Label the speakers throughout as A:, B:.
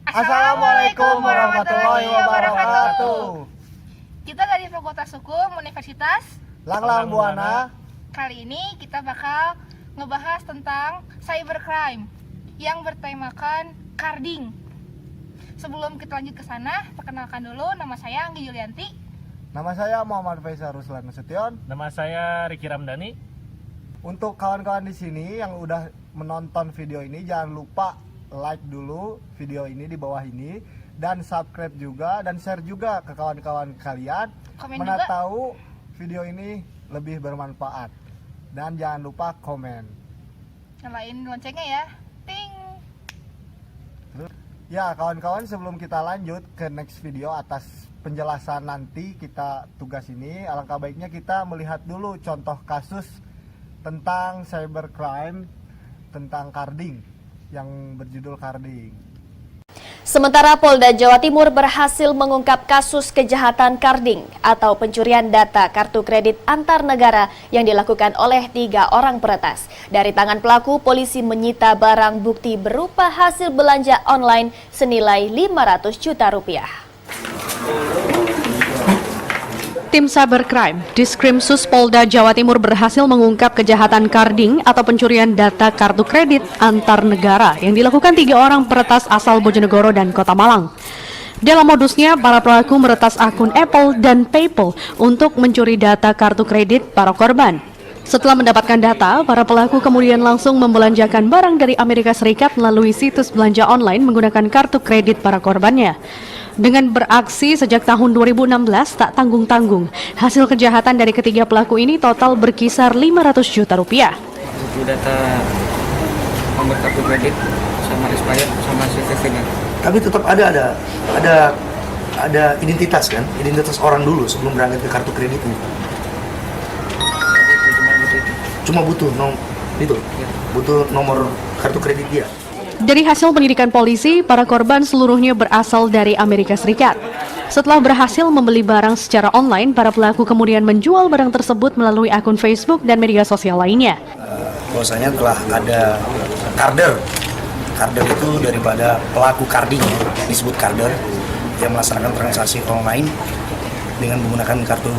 A: Assalamualaikum warahmatullahi wabarakatuh.
B: Kita dari Fakultas Hukum Universitas
A: Langlang Buana.
B: Kali ini kita bakal ngebahas tentang cybercrime yang bertemakan carding. Sebelum kita lanjut ke sana, perkenalkan dulu, nama saya Anggi Yulianti.
A: Nama saya Muhammad Faisal Ruslan Nasution.
C: Nama saya Riki Ramdhani.
A: Untuk kawan-kawan di sini yang udah menonton video ini, jangan lupa like dulu video ini di bawah ini dan subscribe juga dan share juga ke kawan-kawan kalian.
B: Komen
A: Mana
B: juga.
A: tahu video ini lebih bermanfaat. Dan jangan lupa komen.
B: Nyalain loncengnya ya. Ting.
A: Ya kawan-kawan, sebelum kita lanjut ke next video atas penjelasan nanti kita tugas ini, alangkah baiknya kita melihat dulu contoh kasus tentang cybercrime, tentang carding yang berjudul carding.
D: Sementara Polda Jawa Timur berhasil mengungkap kasus kejahatan carding atau pencurian data kartu kredit antar negara yang dilakukan oleh 3 orang peretas. Dari tangan pelaku, polisi menyita barang bukti berupa hasil belanja online senilai 500 juta rupiah.
E: Tim Cybercrime Diskrimsus Polda Jawa Timur berhasil mengungkap kejahatan carding atau pencurian data kartu kredit antar negara yang dilakukan 3 orang peretas asal Bojonegoro dan Kota Malang. Dalam modusnya, para pelaku meretas akun Apple dan PayPal untuk mencuri data kartu kredit para korban. Setelah mendapatkan data, para pelaku kemudian langsung membelanjakan barang dari Amerika Serikat melalui situs belanja online menggunakan kartu kredit para korbannya. Dengan beraksi sejak tahun 2016 tak tanggung-tanggung, hasil kejahatan dari ketiga pelaku ini total berkisar 500 juta rupiah.
F: Buku data nomor kartu kredit sama expired sama CVV-nya.
G: Tapi tetap ada identitas kan, identitas orang dulu sebelum berangkat ke kartu kreditnya. Cuma butuh butuh nomor kartu kredit dia.
E: Dari hasil penyidikan polisi, para korban seluruhnya berasal dari Amerika Serikat. Setelah berhasil membeli barang secara online, para pelaku kemudian menjual barang tersebut melalui akun Facebook dan media sosial lainnya.
G: Bahwasanya telah ada karder. Karder itu daripada pelaku carding, disebut karder, yang melaksanakan transaksi online dengan menggunakan kartu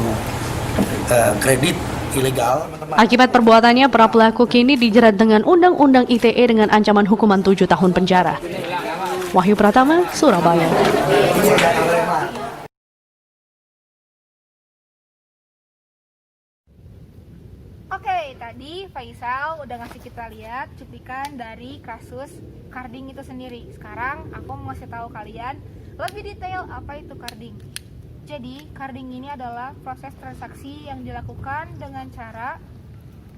G: kredit ilegal.
E: Akibat perbuatannya, para pelaku kini dijerat dengan Undang-Undang ITE dengan ancaman hukuman 7 tahun penjara. Wahyu Pratama, Surabaya.
B: Oke, tadi Faisal udah ngasih kita lihat cuplikan dari kasus carding itu sendiri. Sekarang aku mau ngasih tahu kalian lebih detail apa itu carding. Jadi, carding ini adalah proses transaksi yang dilakukan dengan cara,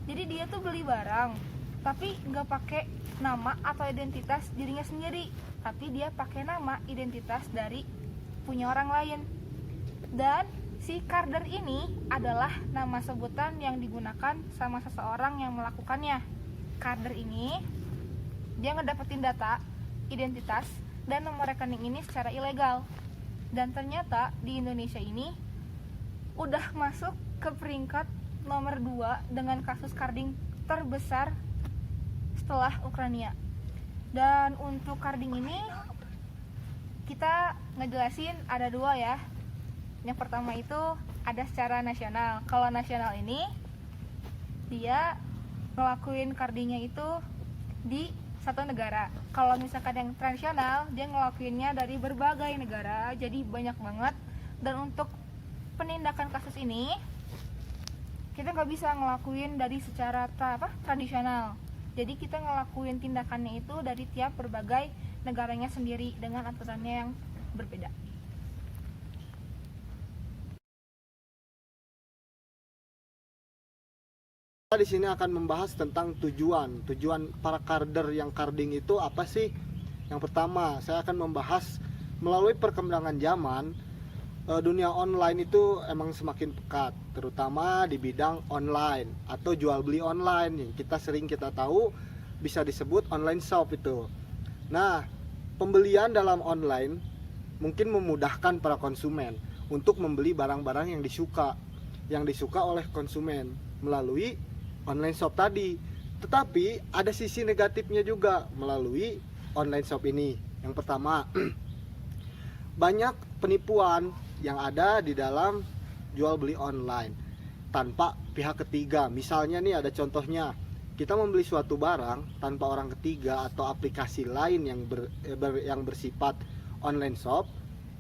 B: jadi dia tuh beli barang, tapi nggak pakai nama atau identitas dirinya sendiri, tapi dia pakai nama identitas dari punya orang lain. Dan si carder ini adalah nama sebutan yang digunakan sama seseorang yang melakukannya. Carder ini, dia ngedapetin data, identitas, dan nomor rekening ini secara ilegal. Dan ternyata di Indonesia ini udah masuk ke peringkat nomor 2 dengan kasus carding terbesar setelah Ukraina. Dan untuk carding ini kita ngejelasin ada 2 ya. Yang pertama itu ada secara nasional. Kalau nasional ini dia ngelakuin cardingnya itu di satu negara. Kalau misalkan yang transnasional, dia ngelakuinnya dari berbagai negara, jadi banyak banget. Dan untuk penindakan kasus ini, kita nggak bisa ngelakuin dari secara tradisional. Jadi kita ngelakuin tindakannya itu dari tiap berbagai negaranya sendiri dengan aturannya yang berbeda.
A: Kita di sini akan membahas tentang tujuan para carder yang carding itu apa sih? Yang pertama, saya akan membahas melalui perkembangan zaman, dunia online itu emang semakin pekat, terutama di bidang online atau jual beli online yang kita tahu bisa disebut online shop itu. Nah, pembelian dalam online mungkin memudahkan para konsumen untuk membeli barang-barang yang disuka oleh konsumen melalui online shop tadi. Tetapi ada sisi negatifnya juga melalui online shop ini. Yang pertama, banyak penipuan yang ada di dalam jual beli online tanpa pihak ketiga. Misalnya nih ada contohnya, kita membeli suatu barang tanpa orang ketiga atau aplikasi lain yang bersifat online shop,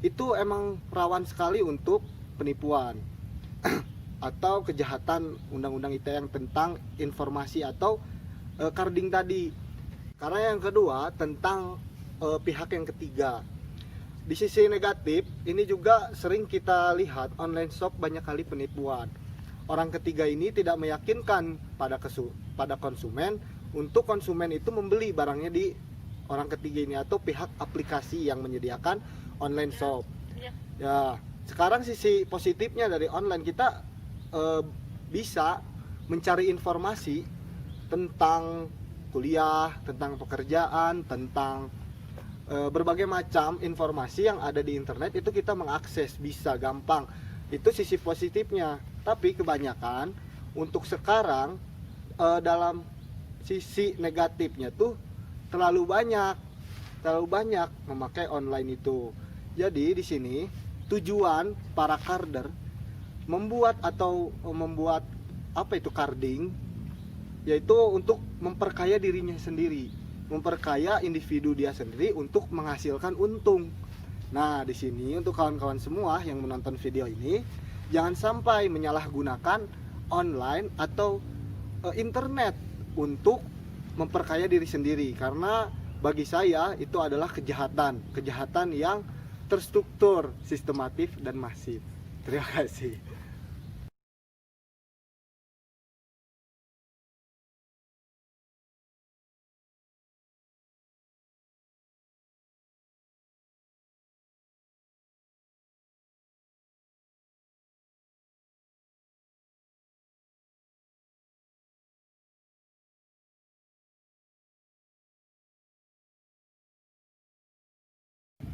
A: itu emang rawan sekali untuk penipuan atau kejahatan undang-undang ITE yang tentang informasi atau carding tadi. Karena yang kedua tentang pihak yang ketiga. Di sisi negatif ini juga sering kita lihat online shop banyak kali penipuan. Orang ketiga ini tidak meyakinkan pada konsumen untuk konsumen itu membeli barangnya di orang ketiga ini atau pihak aplikasi yang menyediakan online shop. Ya, sekarang sisi positifnya dari online, kita bisa mencari informasi tentang kuliah, tentang pekerjaan, tentang berbagai macam informasi yang ada di internet, itu kita mengakses bisa gampang. Itu sisi positifnya. Tapi kebanyakan untuk sekarang dalam sisi negatifnya tuh terlalu banyak memakai online itu. Jadi di sini tujuan para karder membuat carding, yaitu untuk memperkaya dirinya sendiri, memperkaya individu dia sendiri untuk menghasilkan untung. Nah, di sini untuk kawan-kawan semua yang menonton video ini, jangan sampai menyalahgunakan online atau internet untuk memperkaya diri sendiri, karena bagi saya itu adalah kejahatan yang terstruktur, sistematif dan masif. Terima kasih.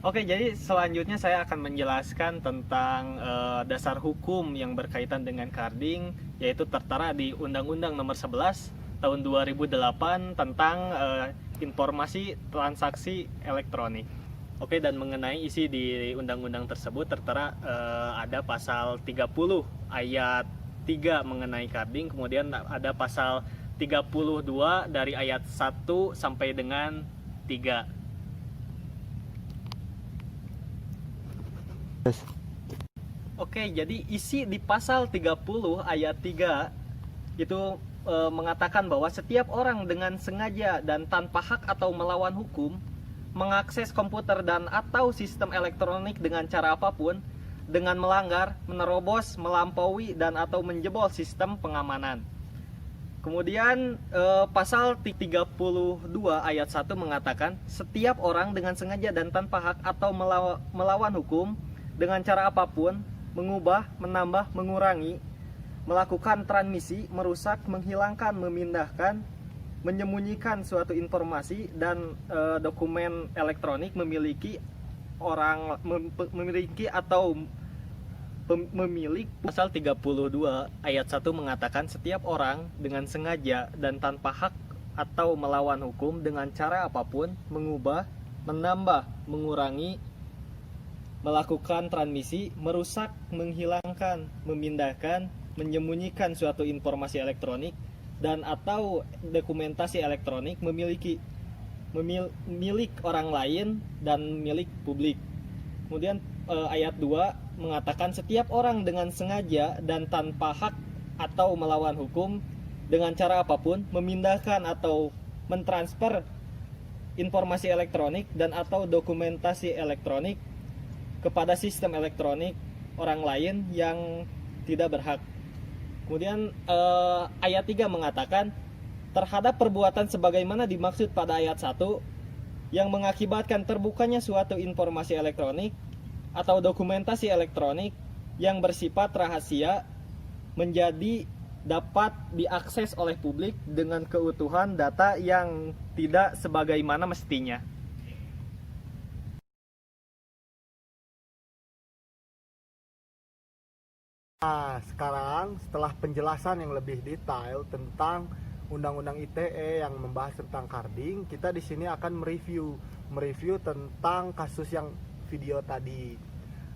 C: Oke, jadi selanjutnya saya akan menjelaskan tentang dasar hukum yang berkaitan dengan carding, yaitu tertera di Undang-Undang Nomor 11 Tahun 2008 tentang informasi transaksi elektronik. Oke, dan mengenai isi di undang-undang tersebut tertera ada pasal 30 ayat 3 mengenai carding, kemudian ada pasal 32 dari ayat 1 sampai dengan 3. Oke, jadi isi di pasal 30 ayat 3 itu mengatakan bahwa setiap orang dengan sengaja dan tanpa hak atau melawan hukum mengakses komputer dan atau sistem elektronik dengan cara apapun dengan melanggar, menerobos, melampaui dan atau menjebol sistem pengamanan. Kemudian pasal 32 ayat 1 mengatakan setiap orang dengan sengaja dan tanpa hak atau melawan hukum dengan cara apapun, mengubah, menambah, mengurangi, melakukan transmisi, merusak, menghilangkan, memindahkan, menyembunyikan suatu informasi dan dokumen elektronik memiliki Pasal 32 ayat 1 mengatakan setiap orang dengan sengaja dan tanpa hak atau melawan hukum dengan cara apapun, mengubah, menambah, mengurangi, melakukan transmisi, merusak, menghilangkan, memindahkan, menyembunyikan suatu informasi elektronik dan atau dokumentasi elektronik milik orang lain dan milik publik. Kemudian ayat 2 mengatakan setiap orang dengan sengaja dan tanpa hak atau melawan hukum dengan cara apapun memindahkan atau mentransfer informasi elektronik dan atau dokumentasi elektronik kepada sistem elektronik orang lain yang tidak berhak. Kemudian ayat 3 mengatakan terhadap perbuatan sebagaimana dimaksud pada ayat 1 yang mengakibatkan terbukanya suatu informasi elektronik atau dokumentasi elektronik yang bersifat rahasia menjadi dapat diakses oleh publik dengan keutuhan data yang tidak sebagaimana mestinya.
A: Nah, sekarang setelah penjelasan yang lebih detail tentang Undang-Undang ITE yang membahas tentang carding, kita di sini akan mereview mereview tentang kasus yang video tadi.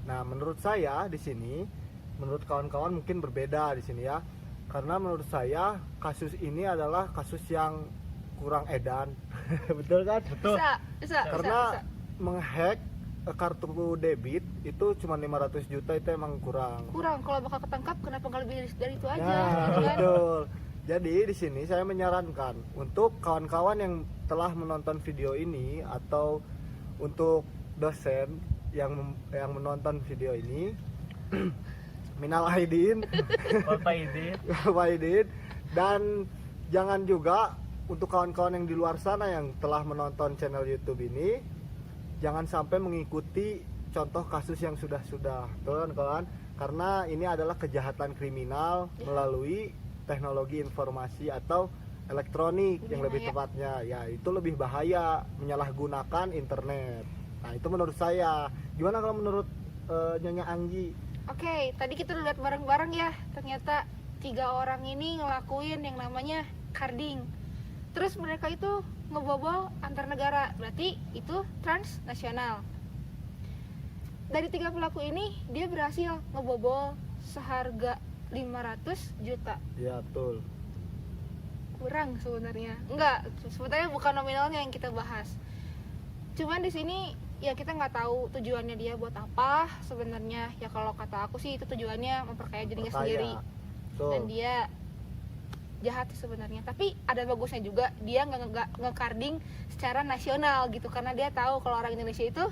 A: Nah, menurut saya di sini, menurut kawan-kawan mungkin berbeda di sini ya. Karena menurut saya kasus ini adalah kasus yang kurang edan. Betul kan?
C: Betul.
B: Bisa.
A: Karena menghack kartu debit itu cuma 500 juta itu emang kurang.
B: Kalau bakal ketangkap kenapa nggak lebih dari itu aja?
A: Nah,
B: gitu kan?
A: betul. Jadi di sini saya menyarankan untuk kawan-kawan yang telah menonton video ini atau untuk dosen yang menonton video ini, minal aidin, wal faidin, dan jangan juga untuk kawan-kawan yang di luar sana yang telah menonton channel YouTube ini, jangan sampai mengikuti contoh kasus yang sudah-sudah, kawan-kawan, karena ini adalah kejahatan kriminal melalui teknologi informasi atau elektronik yang lebih tepatnya, ya itu lebih bahaya, menyalahgunakan internet. Nah itu menurut saya. Gimana kalau menurut Nyonya Anggi?
B: Oke, tadi kita udah lihat bareng-bareng ya, ternyata 3 orang ini ngelakuin yang namanya carding. Terus mereka itu ngebobol antar negara, berarti itu transnasional. Dari 3 pelaku ini, dia berhasil ngebobol seharga 500 juta.
A: Ya betul.
B: Kurang sebenarnya. Enggak, sebenarnya bukan nominalnya yang kita bahas. Cuman di sini ya kita nggak tahu tujuannya dia buat apa sebenarnya. Ya kalau kata aku sih itu tujuannya memperkaya dirinya sendiri.
A: Betul.
B: Dan dia jahat sih sebenarnya. Tapi ada bagusnya juga, dia nggak nge-carding secara nasional gitu, karena dia tahu kalau orang Indonesia itu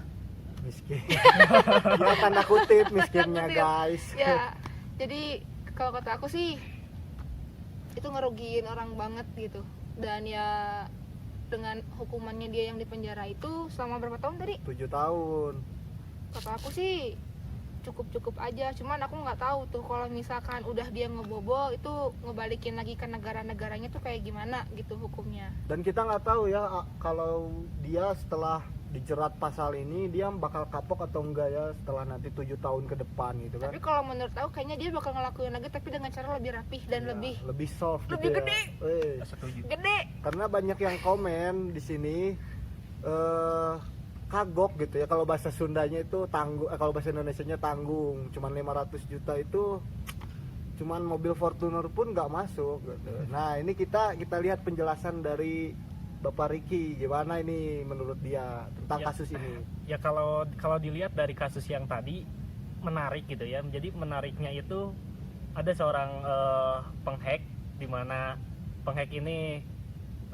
A: miskin. Ya tanda kutip miskinnya guys.
B: Ya, jadi kalau kata aku sih itu ngerugiin orang banget gitu. Dan ya dengan hukumannya dia yang di penjara itu selama berapa tahun tadi?
A: 7 tahun.
B: Kata aku sih cukup aja. Cuman aku nggak tahu tuh kalau misalkan udah dia ngebobol itu ngebalikin lagi ke negara-negaranya tuh kayak gimana gitu hukumnya.
A: Dan kita nggak tahu ya kalau dia setelah dijerat pasal ini dia bakal kapok atau enggak ya setelah nanti 7 tahun ke depan gitu kan.
B: Tapi kalau menurut aku kayaknya dia bakal ngelakuin lagi tapi dengan cara lebih rapih dan
A: Ya, lebih soft
B: lebih
A: gitu
B: gede.
A: Ya.
B: Gede.
A: Karena banyak yang komen di sini kagok gitu ya, kalau bahasa Sundanya itu tanggung, kalau bahasa Indonesianya tanggung. Cuman 500 juta itu cuman mobil Fortuner pun nggak masuk gitu. Nah, ini kita lihat penjelasan dari Bapak Riki, gimana ini menurut dia tentang kasus ini?
C: Ya kalau dilihat dari kasus yang tadi menarik gitu ya. Jadi menariknya itu ada seorang penghack, di mana penghack ini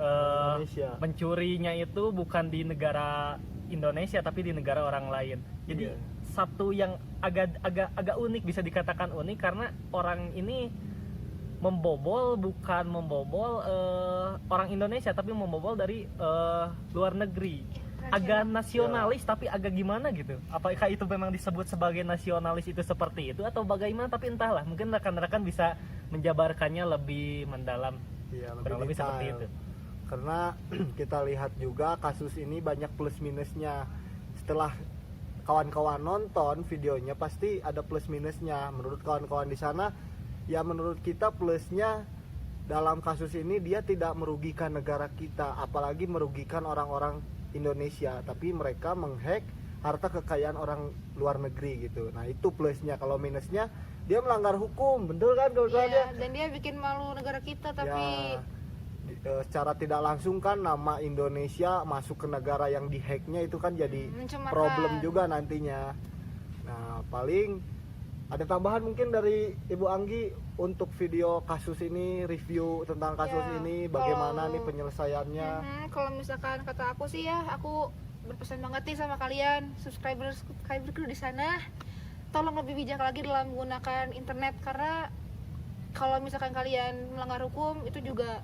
A: Indonesia.
C: mencurinya itu bukan di negara Indonesia tapi di negara orang lain. Jadi satu yang agak unik, bisa dikatakan unik karena orang ini bukan membobol orang Indonesia tapi membobol dari luar negeri. Agak nasionalis tapi agak gimana gitu. Apakah itu memang disebut sebagai nasionalis itu seperti itu atau bagaimana, tapi entahlah, mungkin rekan-rekan bisa menjabarkannya lebih mendalam.
A: Iya,
C: Kurang lebih seperti itu.
A: Karena kita lihat juga kasus ini banyak plus minusnya. Setelah kawan-kawan nonton videonya pasti ada plus minusnya. Menurut kawan-kawan di sana, ya menurut kita plusnya dalam kasus ini dia tidak merugikan negara kita, apalagi merugikan orang-orang Indonesia, tapi mereka menghack harta kekayaan orang luar negeri gitu. Nah itu plusnya. Kalau minusnya dia melanggar hukum, betul kan kawan-kawan?
B: Iya, dan dia bikin malu negara kita tapi
A: secara tidak langsung kan nama Indonesia masuk ke negara yang dihacknya itu kan jadi
B: mencemarkan.
A: problem juga nantinya. Nah paling ada tambahan mungkin dari Ibu Anggi untuk video kasus ini, review tentang kasus
B: Ya,
A: ini, bagaimana
B: kalau-
A: nih penyelesaiannya?
B: Kalau misalkan kata aku sih ya, aku berpesan banget nih sama kalian subscriberku di sana, tolong lebih bijak lagi dalam menggunakan internet, karena kalau misalkan kalian melanggar hukum itu juga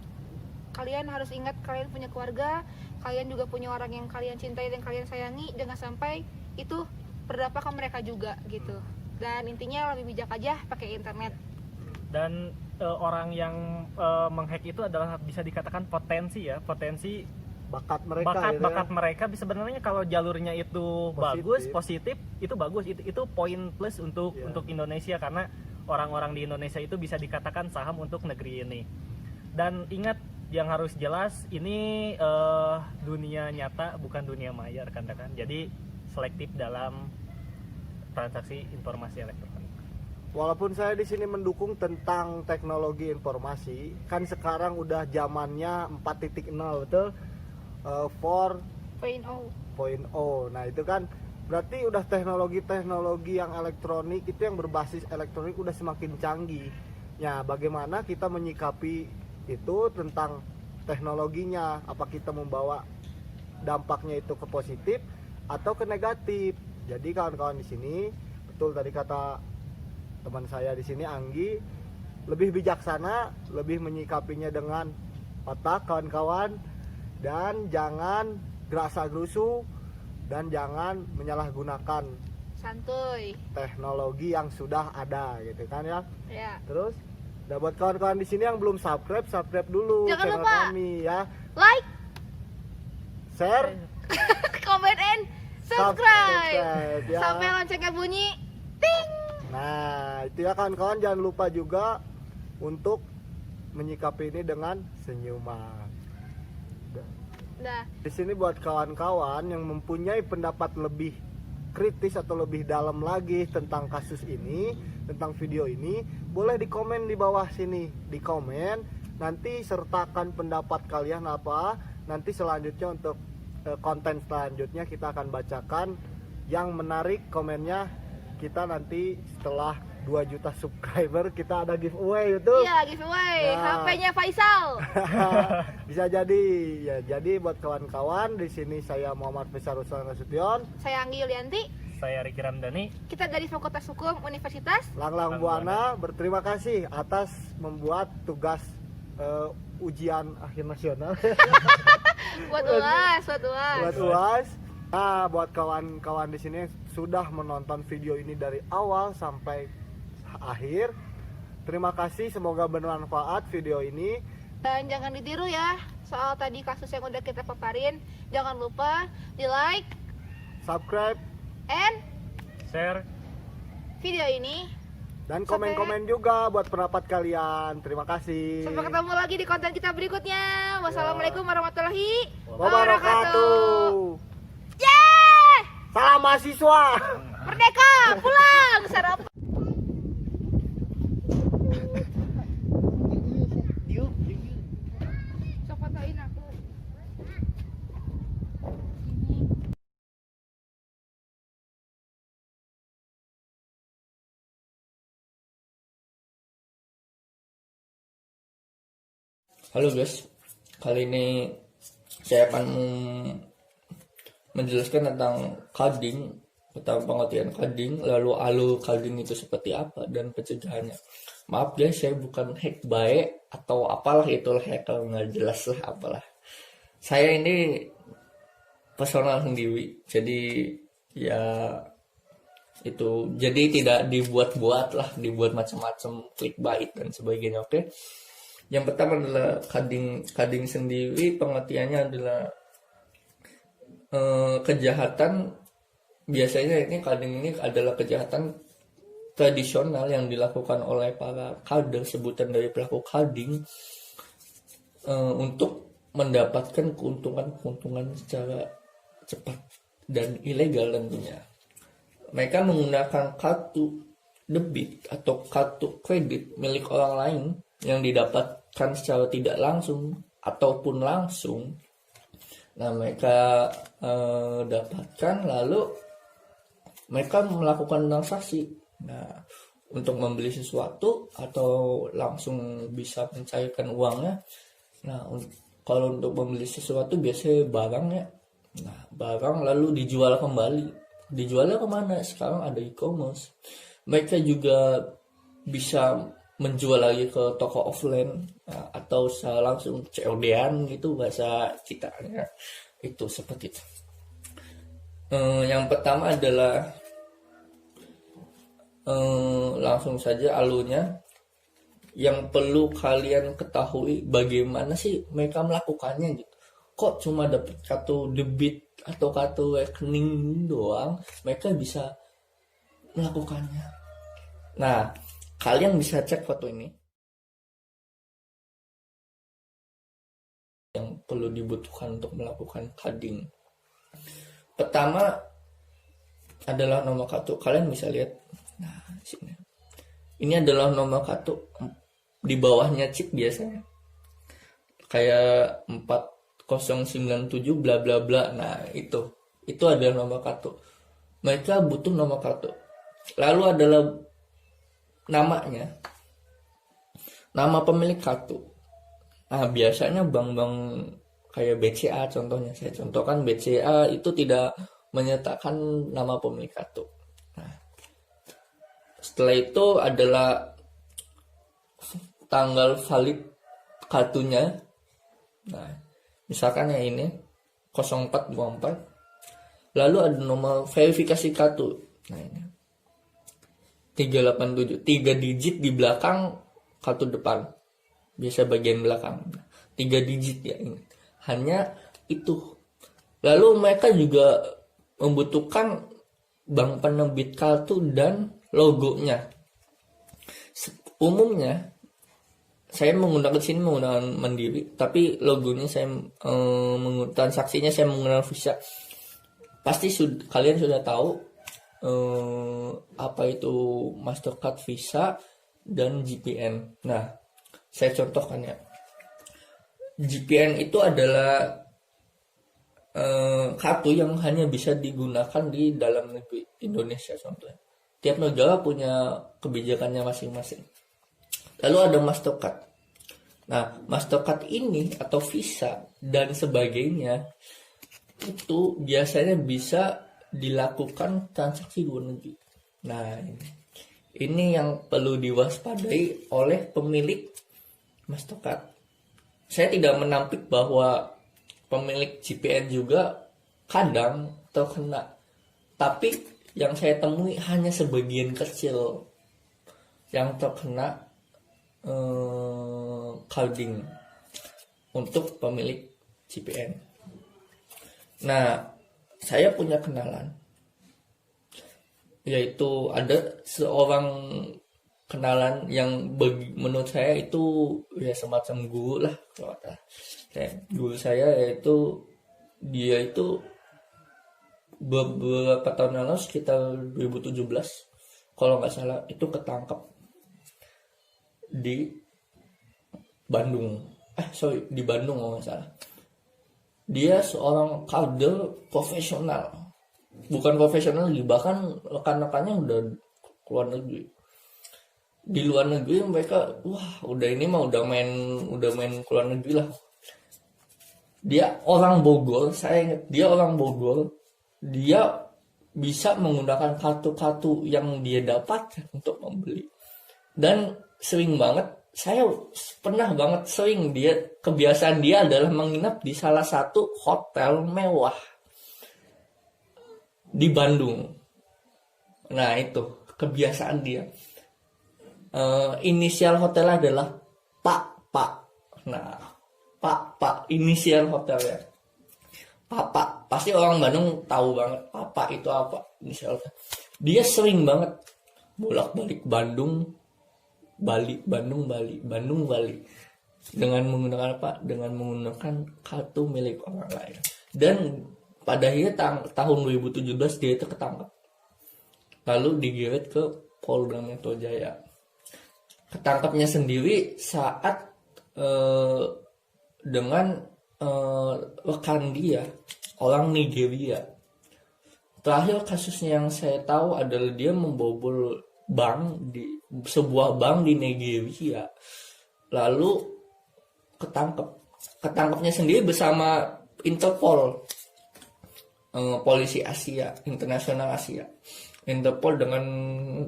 B: kalian harus ingat kalian punya keluarga, kalian juga punya orang yang kalian cintai dan kalian sayangi, jangan sampai itu berdampak ke mereka juga gitu. Dan intinya lebih bijak aja pakai internet.
C: Dan orang yang menghack itu adalah bisa dikatakan potensi
A: Bakat mereka gitu ya.
C: bakat mereka sebenarnya kalau jalurnya itu positif itu bagus, itu poin plus untuk Indonesia, karena orang-orang di Indonesia itu bisa dikatakan saham untuk negeri ini. Dan ingat Yang harus jelas ini dunia nyata bukan dunia maya rekan-rekan. Jadi selektif dalam transaksi informasi elektronik.
A: Walaupun saya di sini mendukung tentang teknologi informasi, kan sekarang udah zamannya 4.0, betul? 4.0. Nah, itu kan berarti udah teknologi-teknologi yang elektronik itu yang berbasis elektronik udah semakin canggih. Ya, bagaimana kita menyikapi itu tentang teknologinya? Apa kita membawa dampaknya itu ke positif atau ke negatif? Jadi kawan-kawan di sini, betul tadi kata teman saya di sini Anggi, lebih bijaksana, lebih menyikapinya dengan otak kawan-kawan, dan jangan gerasa-gerusu dan jangan menyalahgunakan
B: Santuy.
A: teknologi yang sudah ada gitu kan ya.
B: Ya.
A: Terus nah buat kawan-kawan di sini yang belum subscribe dulu
B: Jangan
A: channel
B: lupa.
A: kami ya.
B: Like,
A: Share,
B: comment, and subscribe.
A: ya.
B: Sampai loncengnya bunyi. Ting.
A: Nah, itu ya kawan-kawan, jangan lupa juga untuk menyikapi ini dengan senyuman.
B: Dah.
A: Di sini buat kawan-kawan yang mempunyai pendapat lebih kritis atau lebih dalam lagi tentang kasus ini, tentang video ini, boleh di komen di bawah sini, di komen. Nanti sertakan pendapat kalian apa. Nanti selanjutnya untuk konten selanjutnya kita akan bacakan yang menarik komennya. Kita nanti setelah 2 juta subscriber kita ada giveaway YouTube.
B: Iya, giveaway.
A: Nah.
B: HP-nya Faisal.
A: Bisa jadi ya. Jadi buat kawan-kawan di sini saya Muhammad Faisal Ruslan Nasution,
B: Saya Anggi Yulianti.
C: Saya Riki Ramdhani.
B: Kita dari Fakultas Hukum Universitas.
A: Langlang Buana berterima kasih atas membuat tugas ujian akhir nasional
B: Buat UAS,
A: buat UAS. Nah, buat kawan-kawan di sini yang sudah menonton video ini dari awal sampai akhir, terima kasih, semoga bermanfaat video ini.
B: Dan jangan ditiru ya, soal tadi kasus yang udah kita paparin. Jangan lupa di like
A: Subscribe
B: and
C: Share.
B: video ini.
A: dan
B: Sampai-
A: komen-komen juga buat pendapat kalian. Terima kasih.
B: Sampai ketemu lagi di konten kita berikutnya. Wassalamualaikum warahmatullahi
A: Wabarakatuh.
B: Yeay!
A: Salam mahasiswa.
B: Merdeka, pulang. Sarapan. Sok fotoin aku.
F: Halo guys, kali ini saya akan menjelaskan tentang coding, tentang pengertian coding, lalu alur coding itu seperti apa dan pencegahannya. Maaf guys, saya bukan hack baik atau apalah itulah hacker nggak jelas lah apalah. Saya ini personal sendiri, jadi ya itu jadi tidak dibuat-buat lah, dibuat macam-macam clickbait dan sebagainya. Oke. Yang pertama adalah coding sendiri, pengertiannya adalah kejahatan. Biasanya ini coding ini adalah kejahatan tradisional yang dilakukan oleh para coder, sebutan dari pelaku coding, untuk mendapatkan keuntungan secara cepat dan ilegal tentunya. Mereka menggunakan kartu debit atau kartu kredit milik orang lain yang didapatkan secara tidak langsung ataupun langsung. Nah, mereka dapatkan lalu mereka melakukan transaksi. Nah, untuk membeli sesuatu atau langsung bisa mencairkan uangnya. Nah, kalau untuk membeli sesuatu biasanya barang ya. Nah, barang lalu dijual kembali. Dijualnya kemana? Sekarang ada e-commerce. Mereka juga bisa menjual lagi ke toko offline, atau secara langsung COD-an gitu bahasa kita ya. Itu seperti itu. Yang pertama adalah langsung saja alurnya. Yang perlu kalian ketahui bagaimana sih mereka melakukannya gitu. Kok cuma dapat kartu debit atau kartu rekening doang mereka bisa melakukannya. Nah, kalian bisa cek foto ini. yang perlu dibutuhkan untuk melakukan carding. Pertama adalah nomor kartu. Kalian bisa lihat. Nah, sini. Ini adalah nomor kartu. Di bawahnya chip biasanya. Kayak 4097 bla bla bla. Nah, itu adalah nomor kartu. Mereka butuh nomor kartu. Lalu adalah namanya. Nama pemilik kartu. Nah, biasanya bank-bank kayak BCA contohnya. Saya contohkan BCA itu tidak menyertakan nama pemilik kartu. Nah, setelah itu adalah tanggal valid kartunya. Nah, misalkan yang ini 0424. Lalu ada nomor verifikasi kartu. Nah, ini 387, 3 digit di belakang kartu depan. Biasa bagian belakang. 3 digit ya ini. Hanya itu. Lalu mereka juga membutuhkan bank penerbit kartu dan logonya. Umumnya saya menggunakan Mandiri, tapi logonya saya transaksinya saya menggunakan Visa. Pasti kalian sudah tahu apa itu Mastercard, Visa, dan GPN. Nah, saya contohkan ya. GPN itu adalah kartu yang hanya bisa digunakan di dalam negeri Indonesia contohnya. Tiap negara punya kebijakannya masing-masing. Lalu ada Mastercard. Nah, Mastercard ini atau Visa dan sebagainya itu biasanya bisa dilakukan transaksi luar negeri. Nah, ini yang perlu diwaspadai oleh pemilik Mastercard. Saya tidak menampik bahwa pemilik GPN juga kadang terkena, tapi yang saya temui hanya sebagian kecil yang terkena carding untuk pemilik GPN. Nah, saya punya kenalan, yaitu ada seorang kenalan yang menurut saya itu ya semacam guru lah. Guru saya yaitu dia itu beberapa tahun lalu sekitar 2017 kalau nggak salah itu ketangkap di Bandung. Di Bandung kalau nggak salah. Dia seorang kader profesional. Bukan profesional lagi, bahkan rekan-rekannya udah keluar negeri. Di luar negeri mereka udah main keluar negeri lah. Dia orang Bogor, saya ingat dia orang Bogor. Dia bisa menggunakan kartu-kartu yang dia dapatkan untuk membeli. Dan sering banget, saya pernah banget sering kebiasaan dia adalah menginap di salah satu hotel mewah di Bandung. Nah, itu kebiasaan dia. Inisial hotel adalah Pak. Nah, Pak inisial hotelnya Papa. Pasti orang Bandung tahu banget Papa itu apa inisial hotel. Dia sering banget bolak-balik Bandung Bali dengan menggunakan apa? Dengan menggunakan kartu milik orang lain. Dan pada akhirnya tahun 2017 dia itu ketangkap. Lalu digeret ke Polda Metro Jaya. Ketangkapnya sendiri saat dengan rekan dia, orang Nigeria. Terakhir kasusnya yang saya tahu adalah dia membobol sebuah bank di Nigeria. Lalu ketangkapnya sendiri bersama Interpol, polisi Asia, internasional Asia. Interpol dengan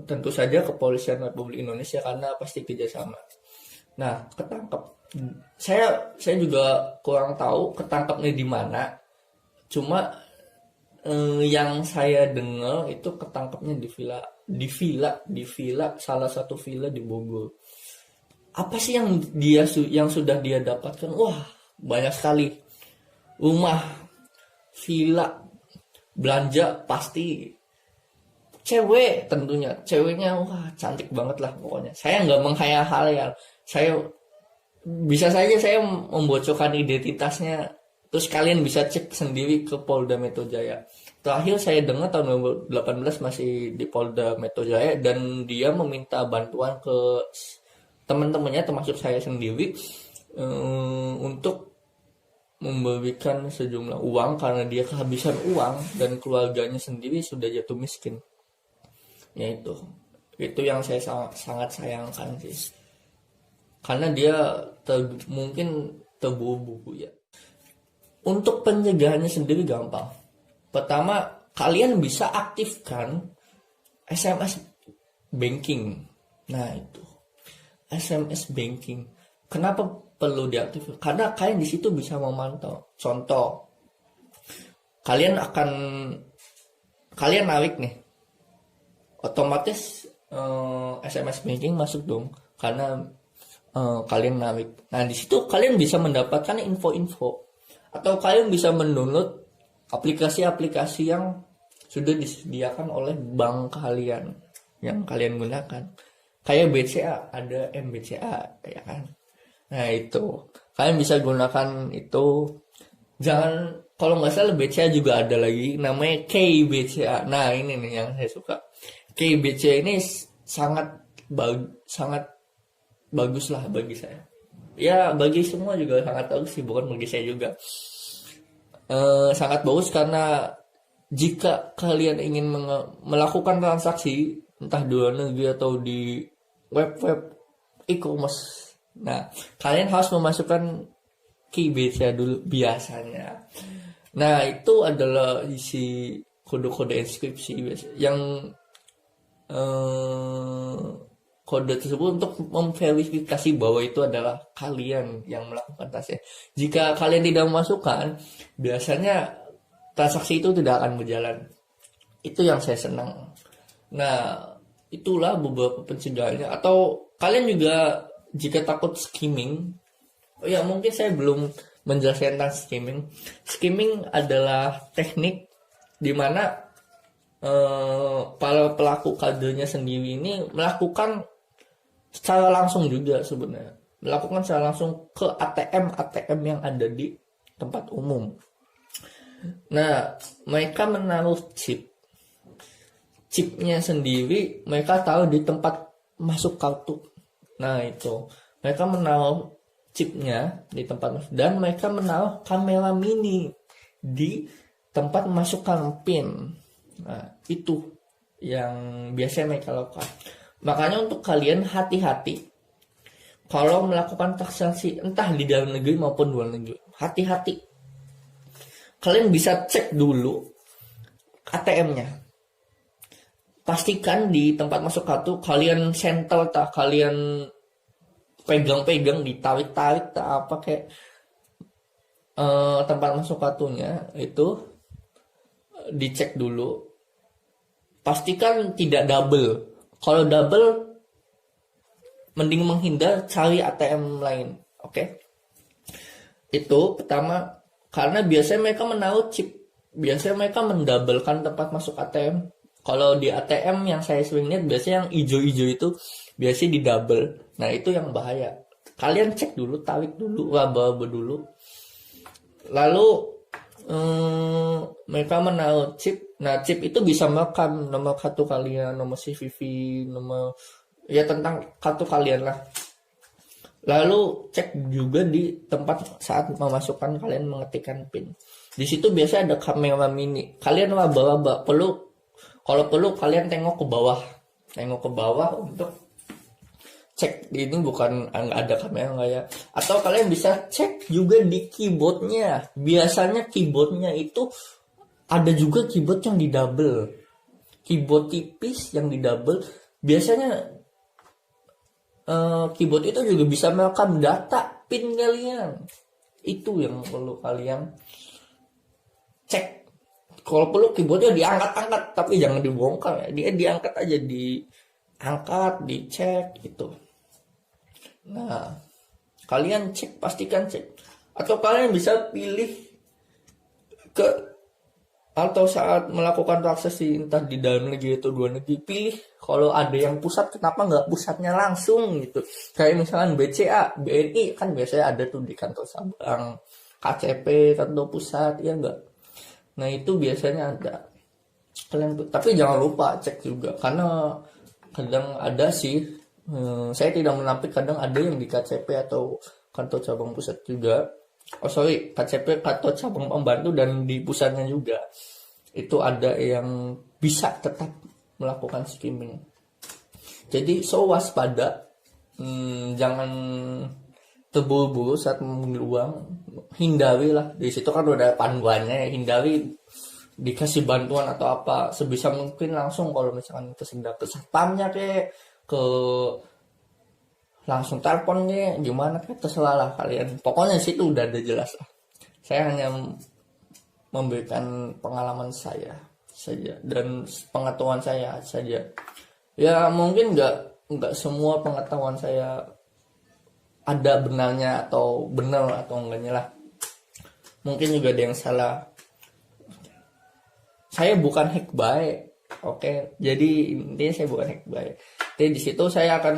F: tentu saja kepolisian Republik Indonesia karena pasti kerjasama. Nah, ketangkap. Saya juga kurang tahu ketangkapnya di mana. Cuma yang saya dengar itu ketangkapnya di villa salah satu villa di Bogor. Apa sih yang sudah dia dapatkan? Wah, banyak sekali. Rumah, villa, belanja pasti. Cewek tentunya. Ceweknya wah cantik banget lah pokoknya. Saya nggak menghayal-hayal. Saya bisa saja saya membocorkan identitasnya, terus kalian bisa cek sendiri ke Polda Metro Jaya. Terakhir saya dengar tahun 2018 masih di Polda Metro Jaya, dan dia meminta bantuan ke teman-temannya termasuk saya sendiri untuk memberikan sejumlah uang karena dia kehabisan uang dan keluarganya sendiri sudah jatuh miskin. Ya itu yang saya sangat sayangkan sih, karena dia mungkin terburu-buru ya. Untuk pencegahannya sendiri gampang. Pertama, kalian bisa aktifkan SMS banking. Nah itu, SMS banking. Kenapa perlu diaktifkan? Karena kalian di situ bisa memantau. Contoh, kalian narik nih, otomatis SMS banking masuk dong, karena kalian narik. Nah di situ kalian bisa mendapatkan info-info, atau kalian bisa mendownload aplikasi-aplikasi yang sudah disediakan oleh bank kalian yang kalian gunakan. Kayak BCA, ada MBCA, ya kan? Nah itu, kalian bisa gunakan itu. Jangan, kalau nggak salah BCA juga ada lagi, namanya KBCA. Nah ini nih yang saya suka. KBCA ini sangat bagus lah bagi saya. Ya bagi semua juga sangat bagus sih, bukan bagi saya juga. Sangat bagus karena jika kalian ingin melakukan transaksi entah di luar negeri atau di web e-commerce, nah kalian harus memasukkan KBCA dulu biasanya. Nah itu adalah isi kode-kode inskripsi yang kode tersebut untuk memverifikasi bahwa itu adalah kalian yang melakukan transaksi. Jika kalian tidak memasukkan, biasanya transaksi itu tidak akan berjalan. Itu yang saya senang. Nah, itulah beberapa pencegahannya. Atau kalian juga jika takut skimming, ya mungkin saya belum menjelaskan tentang skimming. Skimming adalah teknik di mana para pelaku kodenya sendiri ini melakukan secara langsung juga sebenarnya. Melakukan secara langsung ke ATM yang ada di tempat umum. Nah, mereka menaruh chipnya sendiri, mereka taruh di tempat masuk kartu. Nah itu, mereka menaruh chipnya di tempat masuk, dan mereka menaruh kamera mini di tempat masukkan PIN. Nah itu yang biasanya mereka lakukan. Makanya untuk kalian hati-hati kalau melakukan transaksi entah di dalam negeri maupun luar negeri. Hati-hati. Kalian bisa cek dulu ATM-nya. Pastikan di tempat masuk kartu kalian sentel tak, kalian pegang-pegang, ditarik-tarik tak apa kayak tempat masuk kartunya itu dicek dulu. Pastikan tidak double. Kalau double, mending menghindar, cari ATM lain. Oke? Itu pertama, karena biasanya mereka menaruh chip. Biasanya mereka mendabelkan tempat masuk ATM. Kalau di ATM yang saya sering lihat, biasanya yang hijau-hijau itu biasanya di double. Nah itu yang bahaya. Kalian cek dulu, tarik dulu, raba-raba dulu. Lalu mereka menaruh chip. Nah chip itu bisa merekam nomor kartu kalian, nomor CVV, nomor ya tentang kartu kalian lah. Lalu cek juga di tempat saat memasukkan kalian mengetikkan PIN. Di situ biasanya ada kamera mini. Kalian raba-raba, kalau perlu kalian tengok ke bawah untuk cek ini bukan ada kamera nggak ya. Atau kalian bisa cek juga di keyboardnya. Biasanya keyboardnya itu ada juga keyboard yang di double, keyboard tipis yang di double. Biasanya keyboard itu juga bisa merekam data PIN kalian. Itu yang perlu kalian cek. Kalau perlu keyboardnya diangkat-angkat, tapi jangan dibongkar ya. Dia diangkat aja, diangkat, dicek gitu. Nah, kalian cek, pastikan cek. Atau kalian bisa pilih ke atau saat melakukan transaksi entah di dalam negeri atau luar negeri, pilih kalau ada yang pusat, kenapa nggak pusatnya langsung gitu. Kayak misalkan BCA, BNI kan biasanya ada tuh di kantor cabang, KCP kantor pusat, ya enggak. Nah itu biasanya ada. Tapi jangan lupa cek juga, karena kadang ada sih, saya tidak menampik, kadang ada yang di KCP atau kantor cabang pusat juga. KCP kantor cabang pembantu dan di pusatnya juga itu ada yang bisa tetap melakukan skimming. Jadi waspada, jangan terburu-buru saat mengambil uang, hindarilah. Di situ kan udah panduannya, hindari dikasih bantuan atau apa, sebisa mungkin langsung kalau misalkan kesendak ke satpamnya ke langsung teleponnya gimana terserah lah kalian. Pokoknya situ udah ada jelas lah. Saya hanya memberikan pengalaman saya saja dan pengetahuan saya saja. Ya mungkin nggak semua pengetahuan saya ada benarnya atau benar atau enggaknya lah. Mungkin juga ada yang salah. Saya bukan hack baik, oke. Jadi intinya saya bukan hack baik. Jadi di situ saya akan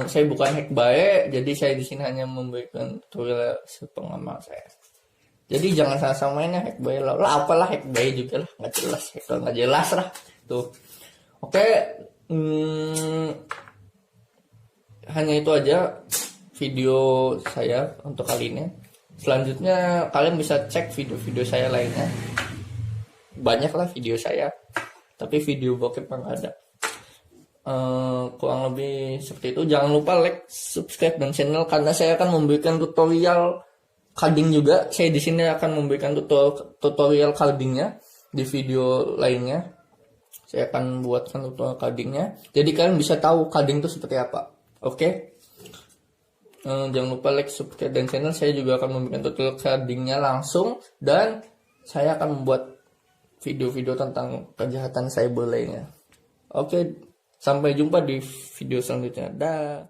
F: saya bukan hack baik, jadi saya di sini hanya memberikan tutorial sepengalaman saya. Jadi jangan salah samainnya hack baik lah, apalah hack baik juga lah, nggak jelas, hacker nggak jelas lah tuh. Oke, hanya itu aja video saya untuk kali ini. Selanjutnya kalian bisa cek video-video saya lainnya, banyak lah video saya, tapi video bokep nggak ada. Kurang lebih seperti itu. Jangan lupa like, subscribe dan channel, karena saya akan memberikan tutorial carding juga. Saya di sini akan memberikan tutorial cardingnya di video lainnya. Saya akan buatkan tutorial cardingnya, jadi kalian bisa tahu carding itu seperti apa. Oke? Jangan lupa like, subscribe dan channel. Saya juga akan memberikan tutorial cardingnya langsung, dan saya akan membuat video-video tentang kejahatan cyber lainnya. Oke. Sampai jumpa di video selanjutnya. Dah.